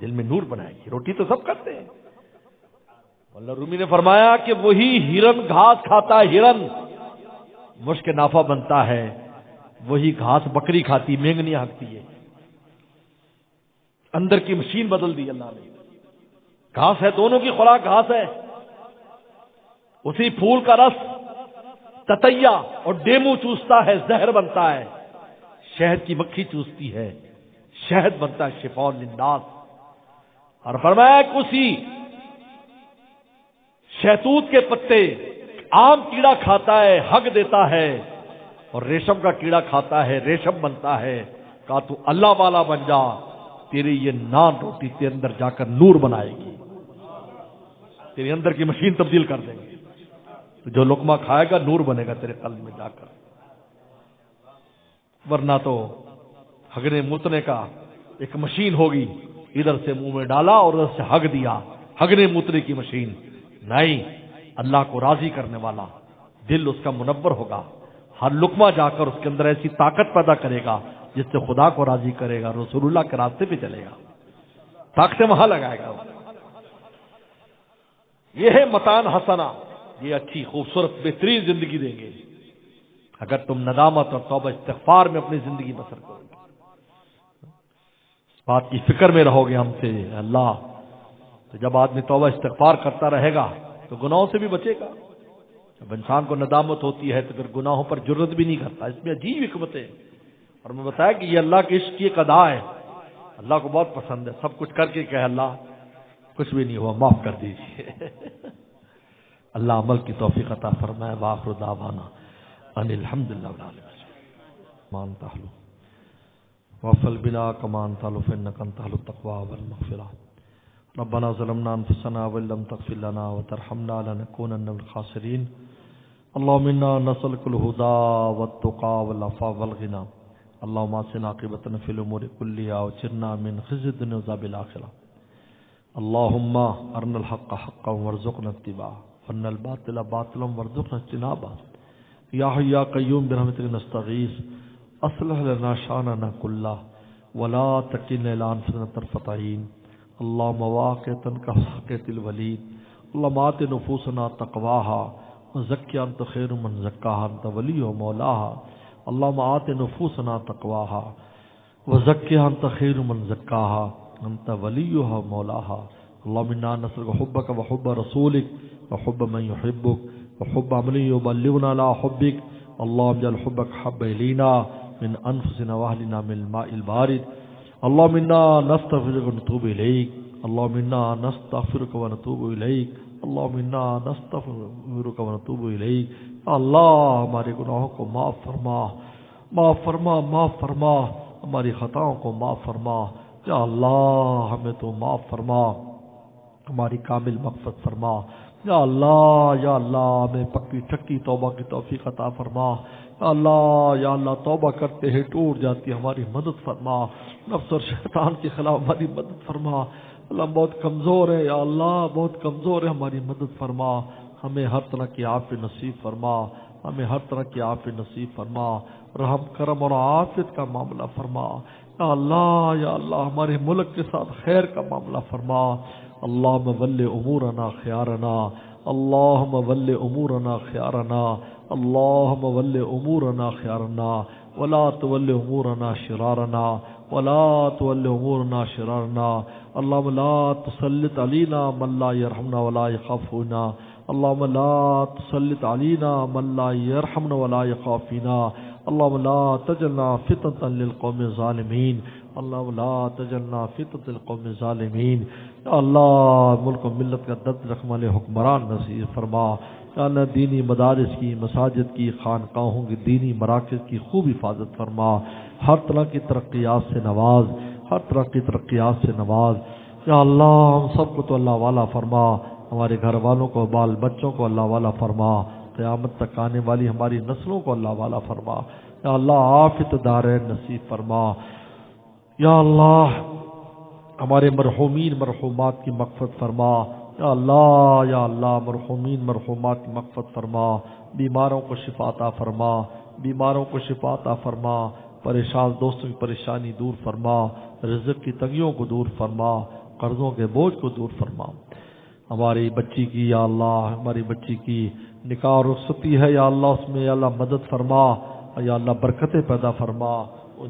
دل میں نور بنائے گی۔ روٹی تو سب کرتے ہیں، مولانا رومی نے فرمایا کہ وہی ہرن گھاس کھاتا ہے، ہرن مشک نافع بنتا ہے، وہی گھاس بکری کھاتی، مینگنی ہانکتی ہے۔ اندر کی مشین بدل دی اللہ نے، گھاس ہے، دونوں کی خوراک گھاس ہے، اسی پھول کا رس تتیا اور ڈیمو چوستا ہے، زہر بنتا ہے، شہد کی مکھی چوستی ہے، شہد بنتا ہے، شفاء للناس۔ اور فرمایا کہ اسی شہتوت کے پتے عام کیڑا کھاتا ہے، حگ دیتا ہے، اور ریشم کا کیڑا کھاتا ہے، ریشم بنتا ہے، کہا تو اللہ والا بن جا، تیری یہ نان روٹی تیرے اندر جا کر نور بنائے گی، تیرے اندر کی مشین تبدیل کر دیں گے، تو جو لقمہ کھائے گا نور بنے گا تیرے قلب میں جا کر، ورنہ تو ہگنے موتنے کا ایک مشین ہوگی، ادھر سے منہ میں ڈالا اور ادھر سے ہگ دیا، ہگنے موتنے کی مشین نہیں۔ اللہ کو راضی کرنے والا دل اس کا منور ہوگا، ہر لقمہ جا کر اس کے اندر ایسی طاقت پیدا کرے گا جس سے خدا کو راضی کرے گا، رسول اللہ کے راستے پہ چلے گا، طاقتیں وہاں لگائے گا۔ یہ ہے متان حسنہ، یہ اچھی خوبصورت بہترین زندگی دیں گے اگر تم ندامت اور توبہ استغفار میں اپنی زندگی بسر کرو گے، اس بات کی فکر میں رہو گے ہم سے اللہ۔ تو جب آدمی توبہ استغفار کرتا رہے گا تو گناہوں سے بھی بچے گا۔ جب انسان کو ندامت ہوتی ہے تو پھر گناہوں پر جرت بھی نہیں کرتا، اس میں عجیب حکمت ہے۔ اور میں بتایا کہ یہ اللہ کے عشق کی ایک ادا ہے، اللہ کو بہت پسند ہے، سب کچھ کر کے کہ اللہ کچھ بھی نہیں ہوا، معاف کر دیجیے۔ اللہ عمل کی توفیق عطا فرمائے۔ وآخر دعوانا ان الحمدللہ رب العالمین۔ مان تحلو وفل بنا کمان تحلو فإنک انت اہل التقوی والمغفرہ۔ ربنا ظلمنا انفسنا وان لم تغفر لنا وترحمنا لنكونن من الخاسرین۔ اللهم انا نسألك الهدى والتقى والعفاف والغنى۔ اللهم احسن عاقبتنا في الامور كلها واجرنا من خزي الدنيا وعذاب الاخرة۔ اللهم ارنا الحق حقا وارزقنا اتباعه وارنا الباطل باطلا وارزقنا اجتنابه۔ یا حی یا قیوم برحمتک نستغیث اصلح لنا شاننا كله ولا تکلنا الى انفسنا طرفة عین۔ اللهم واقعة كواقعة الولید۔ اللهم آت نفوسنا تقواها وزكها أنت خير من زكاها أنت وليها ومولاها۔ اللهم آت نفوسنا تقواها وزكها أنت خير من زكاها أنت وليها ومولاها۔ اللهم إنا نسألك حبك وحب رسولك وحب من يحبك وحب عمل يبلغنا على حبك۔ اللهم اجعل حبك حب إلينا من أنفسنا وأهلنا من الماء البارد۔ اللهم إنا نستغفرك ونتوب إليك۔ اللهم إنا نستغفرك ونتوب إليك۔ اللهم إنا نستغفرك ونتوب إليك۔ اللہ ہمارے گناہوں کو معاف فرما، معاف فرما، معاف فرما، ہماری خطاؤں کو معاف فرما۔ یا اللہ ہمیں تو معاف فرما، ہماری کامل مغفرت فرما۔ یا اللہ ہمیں پکی ٹھکی توبہ کی توفیق عطا فرما۔ یا اللہ توبہ کرتے ہیں ٹوٹ جاتی ہے، ہماری مدد فرما، نفس اور شیطان کے خلاف ہماری مدد فرما۔ اللہ ہم بہت کمزور ہیں، یا اللہ بہت کمزور ہے، ہماری مدد فرما۔ ہمیں ہر طرح کی عافیت نصیب فرما، ہمیں ہر طرح کی عافیت نصیب فرما، رحم کرم اور عافیت کا معاملہ فرما۔ یا اللہ ہمارے ملک کے ساتھ خیر کا معاملہ فرما۔ اللہم ولی امورنا خیارنا، اللہم ولی امورنا خیارنا، اللہم ولی امورنا خیارنا، ولا تولی امورنا شرارنا، ولا تولی امورنا شرارنا۔ اللہم لا تسلط علینا من لا یرحمنا ولا یخافنا، اللہم لا تسلط علینا من لا یرحمنا ولا یخافنا، اللہم لا تجعلنا فتنة للقوم الظالمین، اللہم لا تجعلنا فتنة للقوم الظالمین۔ یا اللہ ملک و ملت کا درد رکھنے والے حکمران نصیب فرما۔ یا اللہ دینی مدارس کی، مساجد کی، خانقاہوں کی، دینی مراکز کی خوب حفاظت فرما، ہر طرح کی ترقیات سے نواز، ہر طرح کی ترقیات سے نواز۔ یا اللہ ہم سب کو تو اللہ والا فرما، ہمارے گھر والوں کو، بال بچوں کو اللہ والا فرما، قیامت تک آنے والی ہماری نسلوں کو اللہ والا فرما۔ یا اللہ عافیت دارین نصیب فرما۔ یا اللہ ہمارے مرحومین مرحومات کی مغفرت فرما۔ یا اللہ مرحومین مرحومات کی مغفرت فرما، بیماروں کو شفا عطا فرما، بیماروں کو شفا عطا فرما، پریشان دوستوں کی پریشانی دور فرما، رزق کی تنگیوں کو دور فرما، قرضوں کے بوجھ کو دور فرما۔ ہماری بچی کی یا اللہ، ہماری بچی کی نکاح اور رخصتی ہے یا اللہ، اس میں یا اللہ مدد فرما، یا اللہ برکتیں پیدا فرما، ان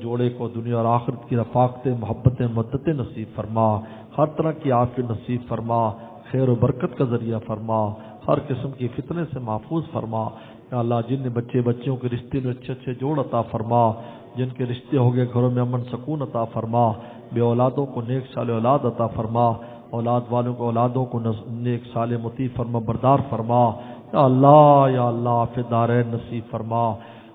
جوڑے کو دنیا اور آخرت کی رفاقتیں، محبتیں، مدتیں نصیب فرما، ہر طرح کی عافیت نصیب فرما، خیر و برکت کا ذریعہ فرما، ہر قسم کی فتنے سے محفوظ فرما۔ یا اللہ جن بچیوں کے رشتے میں اچھے اچھے جوڑ عطا فرما، جن کے رشتے ہو گئے گھروں میں امن سکون عطا فرما، بے اولادوں کو نیک سال اولاد عطا فرما، اولاد والوں کو اولادوں کو نیک سال مطیع فرما بردار فرما۔ یا اللہ عافیت دارین نصیب فرما،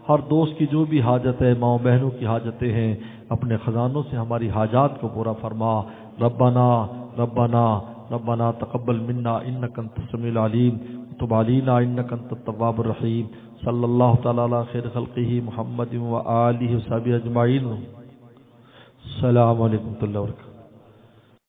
ہر دوست کی جو بھی حاجت ہے، ماؤں بہنوں کی حاجتیں ہیں، اپنے خزانوں سے ہماری حاجات کو پورا فرما۔ ربنا ربنا ربنا تقبل منا انک انت السمیع العلیم وتب علینا انک انت التواب الرحیم۔ صلی اللہ تعالی علی خیر خلقہ محمد و آلہ وصحبہ اجمعین۔ السلام علیکم ورحمۃ اللہ وبرکاتہ۔